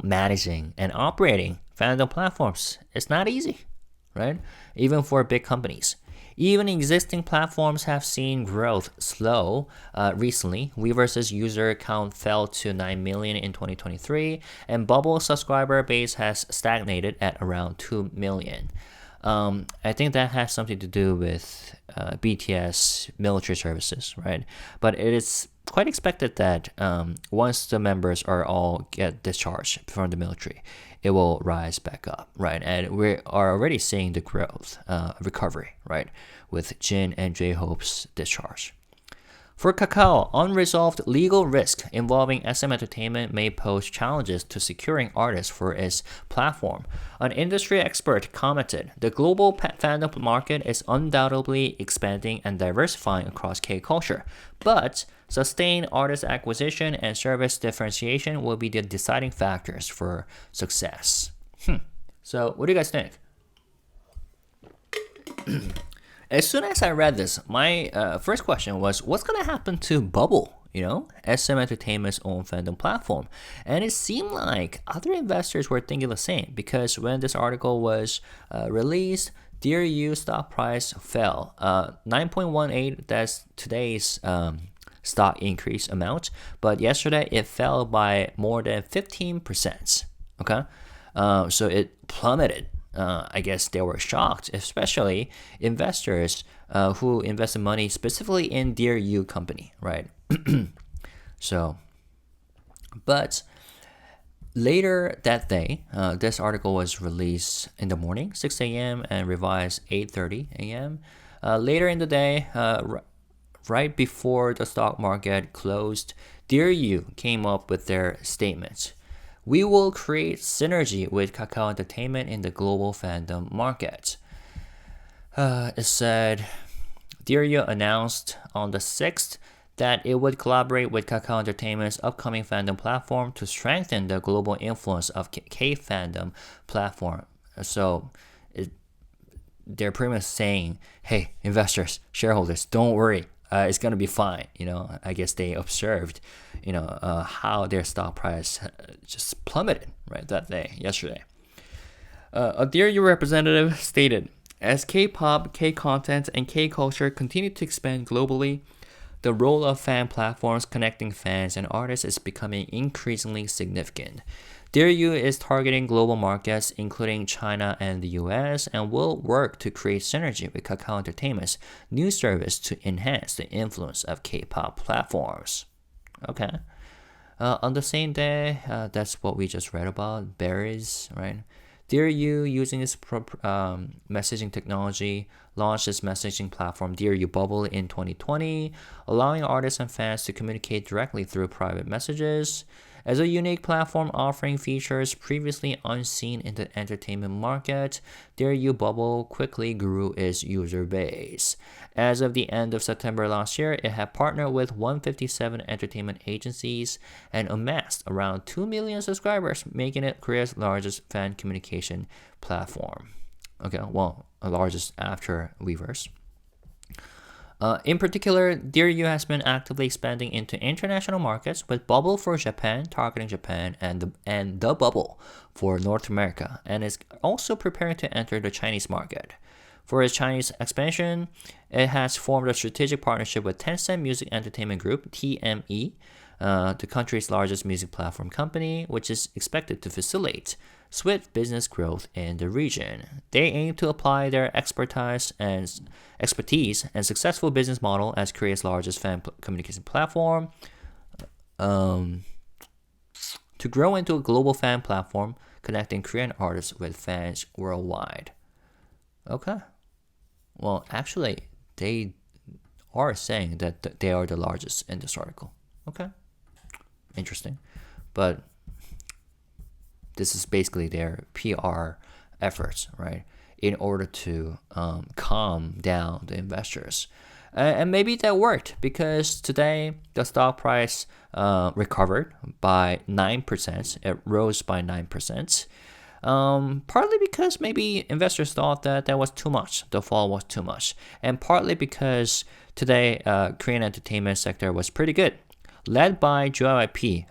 managing and operating fandom platforms is not easy, right? Even for big companies. Even existing platforms have seen growth slow recently. Weverse's user count fell to 9 million in 2023, and Bubble subscriber base has stagnated at around 2 million. I think that has something to do with BTS military services, right? But it is quite expected that once the members are all get discharged from the military, it will rise back up, right? And we are already seeing the growth, recovery, right? With Jin and J-Hope's discharge. For Kakao, unresolved legal risk involving SM Entertainment may pose challenges to securing artists for its platform. An industry expert commented, the global fandom market is undoubtedly expanding and diversifying across K-culture, but sustained artist acquisition and service differentiation will be the deciding factors for success. So, what do you guys think? As soon as I read this, my first question was, what's going to happen to Bubble, SM Entertainment's own fandom platform? And it seemed like other investors were thinking the same, because when this article was released, Dear You stock price fell. 9.18, that's today's stock increase amount, but yesterday it fell by more than 15%. Okay, so it plummeted. I guess they were shocked, especially investors who invested money specifically in Dear You company, right? So, but later that day, this article was released in the morning, 6 a.m. and revised 8:30 a.m. Later in the day, right before the stock market closed, Dear You came up with their statement. We will create synergy with Kakao Entertainment in the global fandom market. It said, Dear You announced on the 6th that it would collaborate with Kakao Entertainment's upcoming fandom platform to strengthen the global influence of K-fandom platform. So they're pretty much saying, hey, investors, shareholders, don't worry. It's going to be fine. I guess they observed, how their stock price just plummeted, right, that day, yesterday. A Dear You representative stated, as K-pop, K-content, and K-culture continue to expand globally, the role of fan platforms connecting fans and artists is becoming increasingly significant. Dear You is targeting global markets, including China and the US, and will work to create synergy with Kakao Entertainment's new service to enhance the influence of K-pop platforms. Okay. On the same day, that's what we just read about, berries, right? Dear You, using its messaging technology, launched its messaging platform Dear You Bubble in 2020, allowing artists and fans to communicate directly through private messages. As a unique platform offering features previously unseen in the entertainment market, Dear You Bubble quickly grew its user base. As of the end of September last year, it had partnered with 157 entertainment agencies and amassed around 2 million subscribers, making it Korea's largest fan communication platform. Okay, well, largest after Weverse. In particular, Dear You has been actively expanding into international markets, with Bubble for Japan, targeting Japan, and the Bubble for North America, and is also preparing to enter the Chinese market. For its Chinese expansion, it has formed a strategic partnership with Tencent Music Entertainment Group, TME, the country's largest music platform company, which is expected to facilitate swift business growth in the region. They aim to apply their expertise and successful business model as Korea's largest fan communication platform to grow into a global fan platform connecting Korean artists with fans worldwide. Okay. Well, actually, they are saying that they are the largest in this article. Okay. Interesting. But this is basically their PR efforts, right, in order to calm down the investors. And maybe that worked, because today the stock price recovered by 9%. It rose by 9%. Partly because maybe investors thought that was too much. The fall was too much. And partly because today Korean entertainment sector was pretty good, led by HYBE,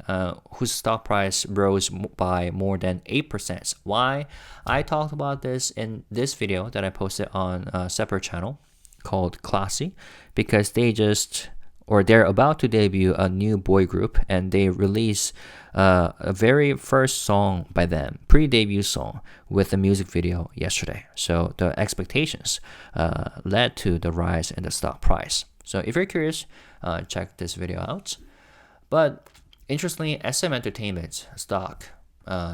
whose stock price rose by more than 8%. Why? I talked about this in this video that I posted on a separate channel called Classy because they're about to debut a new boy group, and they release a very first song by them, pre-debut song, with a music video yesterday. So the expectations led to the rise in the stock price. So if you're curious, check this video out. But interestingly, SM Entertainment stock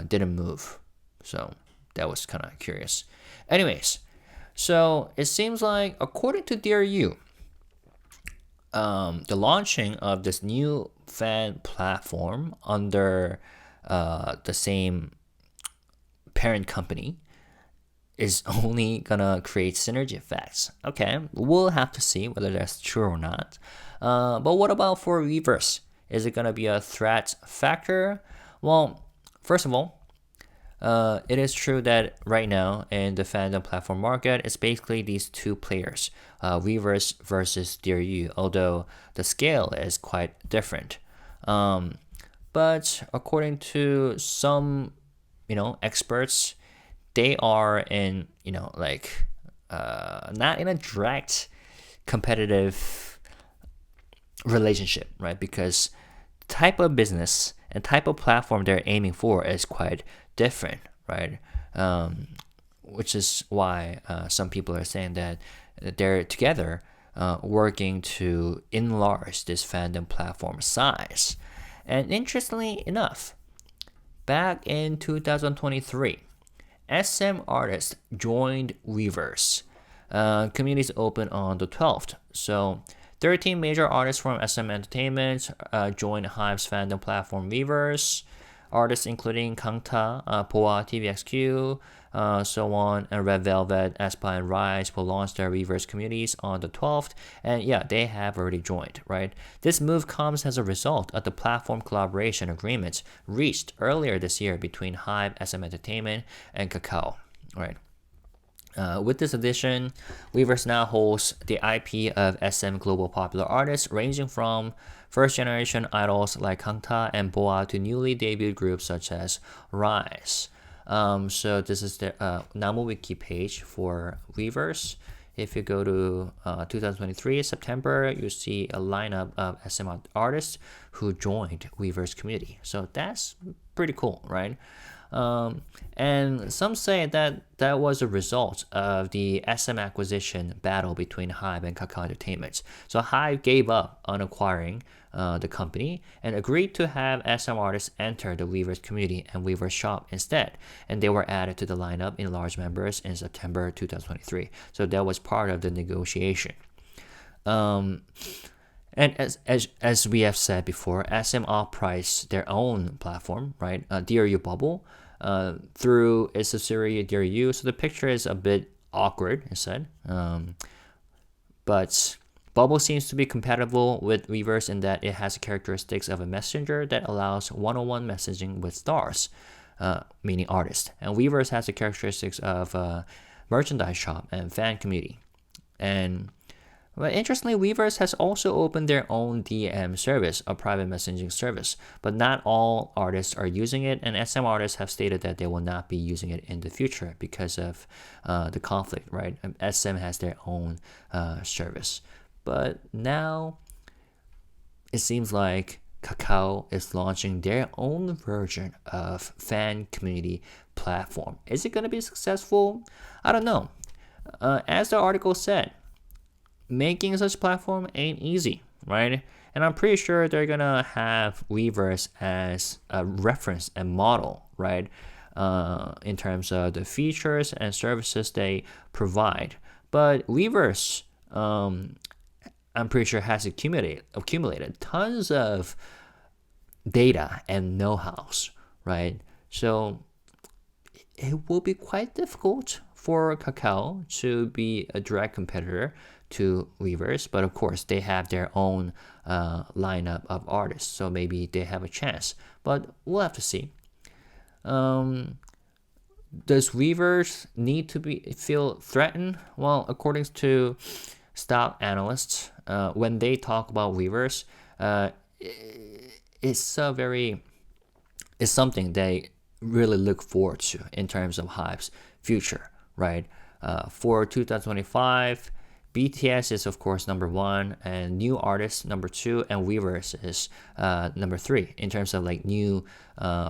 didn't move. So that was kind of curious. Anyways, so it seems like, according to Dear You, the launching of this new fan platform under the same parent company is only gonna create synergy effects. Okay, we'll have to see whether that's true or not. But what about for Weverse? Is it gonna be a threat factor? Well, first of all, it is true that right now in the fandom platform market, it's basically these two players, Weverse versus Dear You, although the scale is quite different. But according to some, experts, they are in, not in a direct competitive relationship, right? Because the type of business and type of platform they're aiming for is quite different, right? Which is why some people are saying that they're together working to enlarge this fandom platform size. And interestingly enough, back in 2023, SM artists joined Weverse. Communities open on the 12th. So 13 major artists from SM Entertainment joined HYBE's fandom platform Weverse. Artists including Kakao, Boa, TVXQ, so on, and Red Velvet, aespa, and Rise will launch their Weverse communities on the 12th. And yeah, they have already joined, right? This move comes as a result of the platform collaboration agreements reached earlier this year between HYBE, SM Entertainment, and Kakao, right? With this addition, Weverse now holds the IP of SM global popular artists ranging from first-generation idols like Kakao and Boa to newly debuted groups such as Rise. So this is the Namu Wiki page for Weverse. If you go to 2023 September, you see a lineup of SM artists who joined Weverse community. So that's pretty cool, right? And some say that that was a result of the SM acquisition battle between HYBE and Kakao Entertainment. So HYBE gave up on acquiring the company and agreed to have SM artists enter the Weverse community and Weverse shop instead. And they were added to the lineup in large members in September 2023. So that was part of the negotiation. And as we have said before, SM off-priced their own platform, right? Dear You Bubble, through its subsidiary Dear You. So the picture is a bit awkward, it said. But Bubble seems to be compatible with Weverse in that it has the characteristics of a messenger that allows one-on-one messaging with stars, meaning artists. And Weverse has the characteristics of a merchandise shop and fan community. And but interestingly, Weverse has also opened their own DM service, a private messaging service, but not all artists are using it, and SM artists have stated that they will not be using it in the future because of the conflict, right? SM has their own service. But now it seems like Kakao is launching their own version of fan community platform. Is it going to be successful? I don't know. As the article said, making such platform ain't easy, right? And I'm pretty sure they're gonna have Weverse as a reference and model, right? In terms of the features and services they provide. But Weverse, I'm pretty sure has accumulated tons of data and know-hows, right? So it will be quite difficult for Kakao to be a direct competitor to Weverse, but of course they have their own lineup of artists, so maybe they have a chance, but we'll have to see. Does Weverse need to feel threatened? Well, according to stock analysts, when they talk about Weverse, it's something they really look forward to in terms of HYBE's future, right? For 2025, BTS is of course number 1, and new artists number 2, and Weverse is number 3 in terms of like new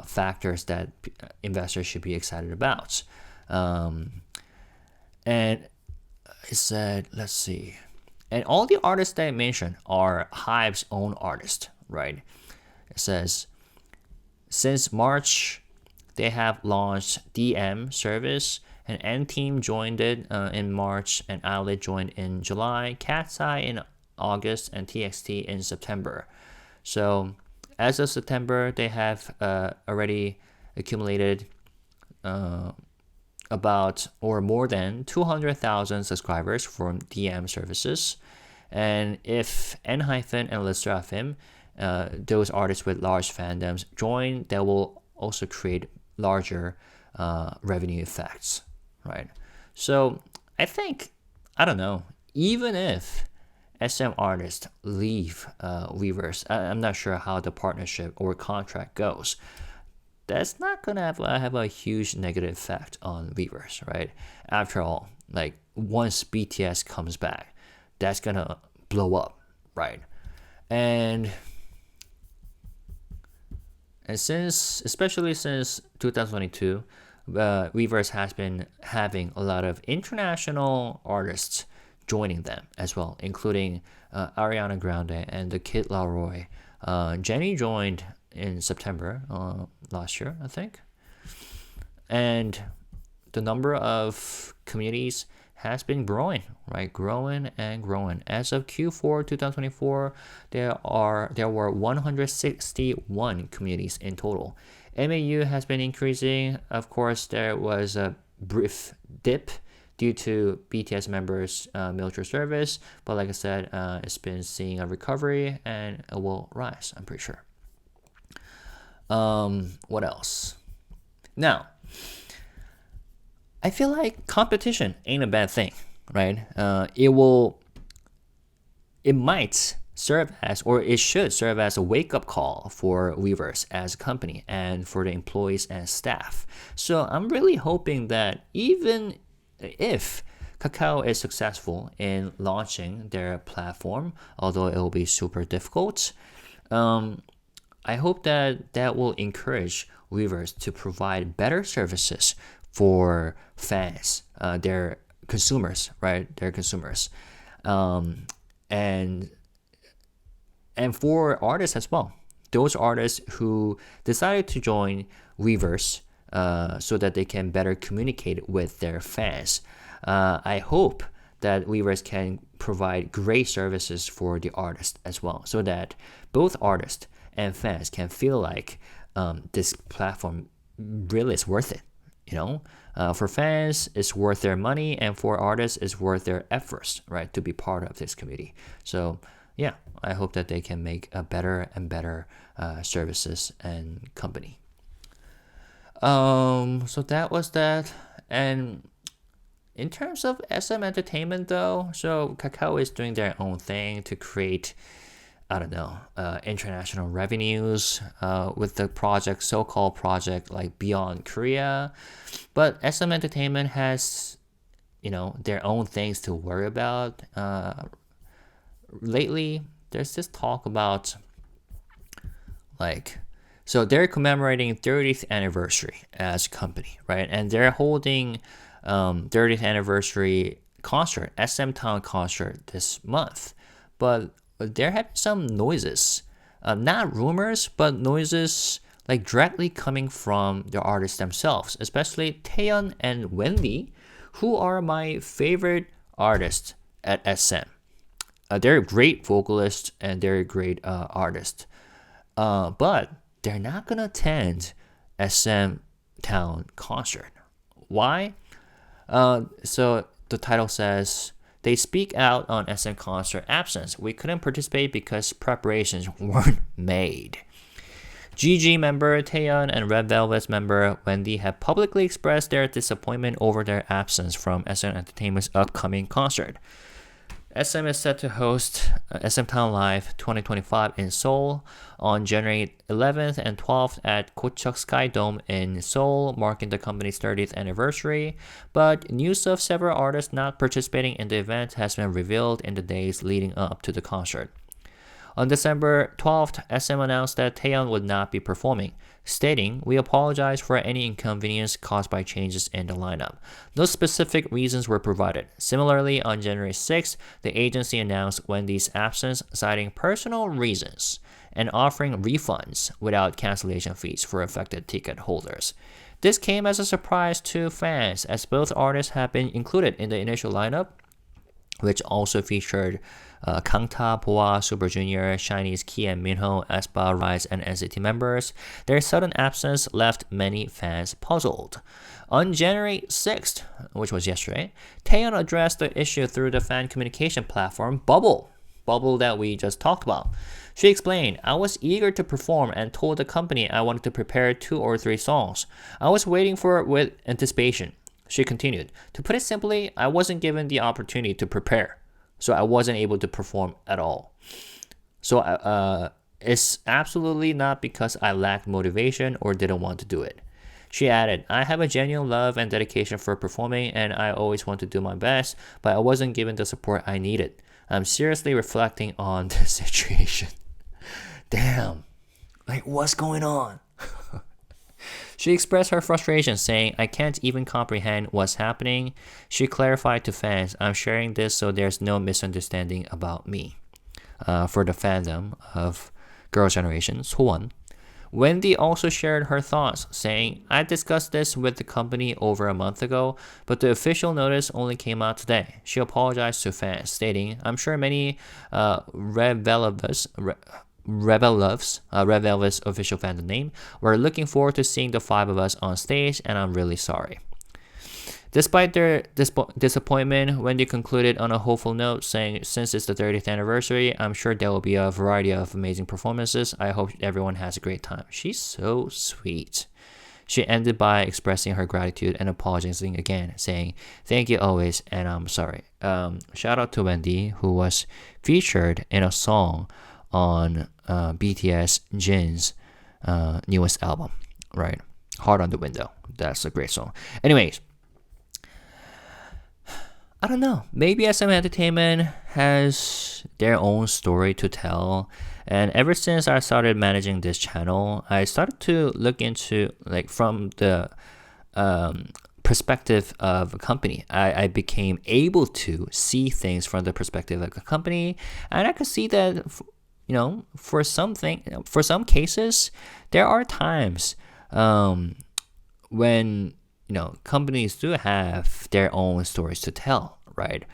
factors that investors should be excited about. And it said, let's see, and all the artists that I mentioned are HYBE's own artists, right? It says since March they have launched DM service, and N-Team joined it in March, and Outlet joined in July, Cat's Eye in August, and TXT in September. So as of September, they have already accumulated about or more than 200,000 subscribers from DM services. And if N-Hyphen and LeSserafim, those artists with large fandoms, join, that will also create larger revenue effects, right? So I think, I don't know, even if SM artists leave Weverse, I'm not sure how the partnership or contract goes. That's not gonna have a huge negative effect on Weverse, right? After all, like once BTS comes back, that's gonna blow up, right? And especially since 2022, Weverse has been having a lot of international artists joining them as well, including Ariana Grande and the Kid Laroi. Jennie joined in September last year, I think. And the number of communities has been growing, right? Growing and growing. As of Q4 2024, there were 161 communities in total. MAU has been increasing. Of course, there was a brief dip due to BTS members' military service, but like I said, it's been seeing a recovery and it will rise, I'm pretty sure. What else? Now, I feel like competition ain't a bad thing, right? It might serve as, or it should serve as, a wake-up call for Weverse as a company and for the employees and staff. So I'm really hoping that even if Kakao is successful in launching their platform, although it will be super difficult, I hope that will encourage Weverse to provide better services for fans, their consumers, right? Their consumers, and for artists as well. Those artists who decided to join Weverse so that they can better communicate with their fans. I hope that Weverse can provide great services for the artist as well, so that both artists and fans can feel like this platform really is worth it. You know, for fans, it's worth their money, and for artists, it's worth their efforts, right, to be part of this community. So yeah, I hope that they can make a better and better services and company. So that was that. And in terms of SM Entertainment though, so Kakao is doing their own thing to create, I don't know, international revenues with the project, so-called project like Beyond Korea. But SM Entertainment has, their own things to worry about. Lately, there's this talk about so they're commemorating 30th anniversary as a company, right? And they're holding 30th anniversary concert, SM Town concert this month. But there have been some noises, not rumors, but noises like directly coming from the artists themselves, especially Taeyeon and Wendy, who are my favorite artists at SM. They're great vocalists and they're great artists, but they're not gonna attend SM Town concert. Why? So the title says, they speak out on SM concert absence. We couldn't participate because preparations weren't made. GG member Taeyeon and Red Velvet's member Wendy have publicly expressed their disappointment over their absence from SM Entertainment's upcoming concert. SM is set to host SM Town Live 2025 in Seoul on January 11th and 12th at Kochuk Sky Dome in Seoul, marking the company's 30th anniversary. But news of several artists not participating in the event has been revealed in the days leading up to the concert. On December 12th, SM announced that Taeyeon would not be performing, stating, "We apologize for any inconvenience caused by changes in the lineup." No specific reasons were provided. Similarly, on January 6th, the agency announced Wendy's absence, citing personal reasons and offering refunds without cancellation fees for affected ticket holders. This came as a surprise to fans, as both artists have been included in the initial lineup, which also featured Kangta, Boa, Super Junior, Shiny's Key and Minho, aespa, Rise, and NCT members. Their sudden absence left many fans puzzled. On January 6th, which was yesterday, Taeyeon addressed the issue through the fan communication platform Bubble that we just talked about. She explained, "I was eager to perform and told the company I wanted to prepare 2 or 3 songs. I was waiting for it with anticipation." She continued, "To put it simply, I wasn't given the opportunity to prepare, so I wasn't able to perform at all. So it's absolutely not because I lacked motivation or didn't want to do it." She added, "I have a genuine love and dedication for performing, and I always want to do my best, but I wasn't given the support I needed. I'm seriously reflecting on this situation." Damn, like what's going on? She expressed her frustration, saying, "I can't even comprehend what's happening." She clarified to fans, "I'm sharing this so there's no misunderstanding about me." For the fandom of Girls' Generation, Sohwon. Wendy also shared her thoughts, saying, "I discussed this with the company over a month ago, but the official notice only came out today." She apologized to fans, stating, "I'm sure many Red Velvet's official fandom name, "We're looking forward to seeing the 5 of us on stage, and I'm really sorry." Despite their disappointment, Wendy concluded on a hopeful note, saying, "Since it's the 30th anniversary, I'm sure there will be a variety of amazing performances. I hope everyone has a great time." She's so sweet. She ended by expressing her gratitude and apologizing again, saying, "Thank you always, and I'm sorry." Shout out to Wendy, who was featured in a song on BTS Jin's newest album, right? Heart on the Window. That's a great song. Anyways, I don't know. Maybe SM Entertainment has their own story to tell. And ever since I started managing this channel, I started to look into, like, from the perspective of a company. I became able to see things from the perspective of a company, and I could see that, you know, for some cases, there are times when, you know, companies do have their own stories to tell, right?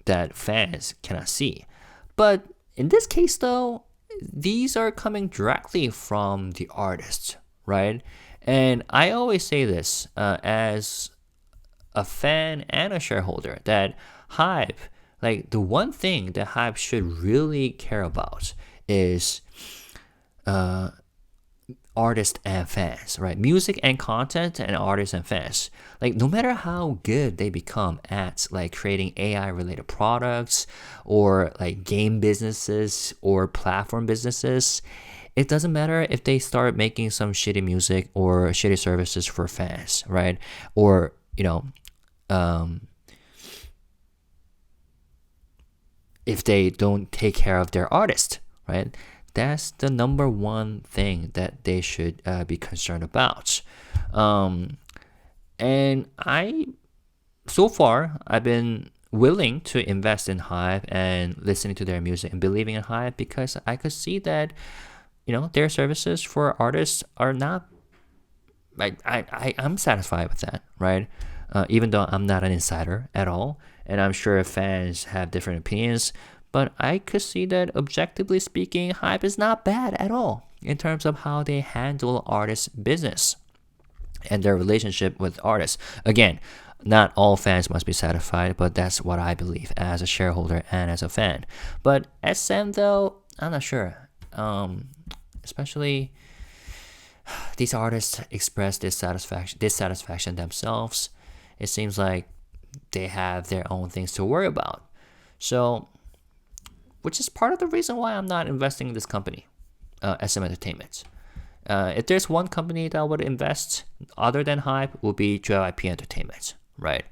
That fans cannot see. But in this case, though, these are coming directly from the artists, right? And I always say this as a fan and a shareholder, that HYBE, like, the one thing that HYBE should really care about is artists and fans, right? Music and content and artists and fans. Like, no matter how good they become at, like, creating AI related products or like game businesses or platform businesses, it doesn't matter if they start making some shitty music or shitty services for fans, right? Or, you know, if they don't take care of their artist, right? That's the number one thing that they should be concerned about. And so far, I've been willing to invest in HYBE and listening to their music and believing in HYBE, because I could see that, you know, their services for artists are not, like, I'm satisfied with that, right? Even though I'm not an insider at all, and I'm sure fans have different opinions, but I could see that, objectively speaking, HYBE is not bad at all in terms of how they handle artists' business and their relationship with artists. Again, not all fans must be satisfied, but that's what I believe as a shareholder and as a fan. But SM, though, I'm not sure. Especially, these artists express dissatisfaction themselves. It seems like they have their own things to worry about. So, which is part of the reason why I'm not investing in this company, SM Entertainment. If there's one company that would invest other than HYBE, would be JYP Entertainment, right?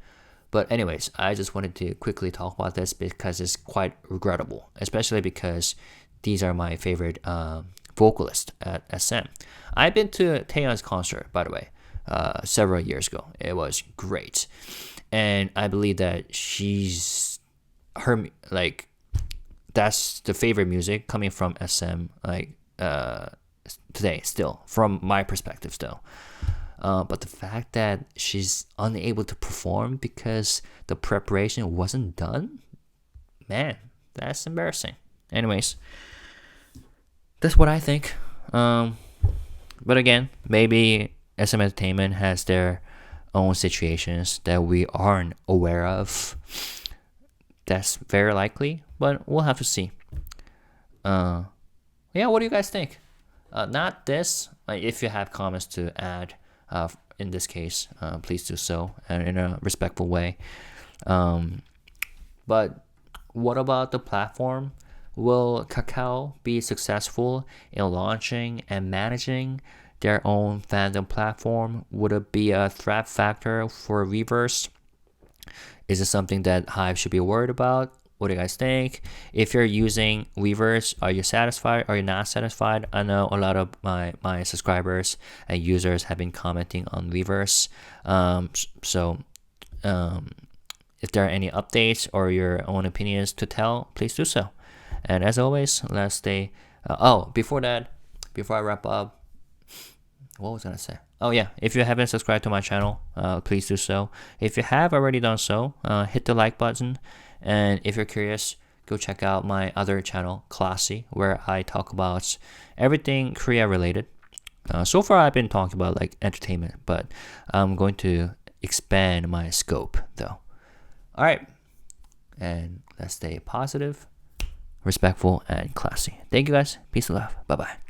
But anyways, I just wanted to quickly talk about this because it's quite regrettable, especially because these are my favorite vocalists at SM. I've been to Taeyeon's concert, by the way, several years ago. It was great. And I believe that that's the favorite music coming from SM, today still, from my perspective still. But the fact that she's unable to perform because the preparation wasn't done, man, that's embarrassing. Anyways, that's what I think. But again, maybe SM Entertainment has their own situations that we aren't aware of. That's very likely, but we'll have to see. Yeah, what do you guys think? Not this. If you have comments to add, in this case, please do so in a respectful way. But what about the platform? Will Kakao be successful in launching and managing their own fandom platform? Would it be a threat factor for Weverse? Is it something that HYBE should be worried about? What do you guys think? If you're using Weverse, are you satisfied? Are you not satisfied? I know a lot of my subscribers and users have been commenting on Weverse. If there are any updates or your own opinions to tell, please do so. And as always, let's stay. Before I wrap up, what was I gonna say? Oh yeah, if you haven't subscribed to my channel, please do so. If you have already done so, hit the like button. And if you're curious, go check out my other channel, Classy, where I talk about everything Korea related. So far, I've been talking about like entertainment, but I'm going to expand my scope though. All right, and let's stay positive, respectful, and classy. Thank you guys. Peace and love. Bye bye.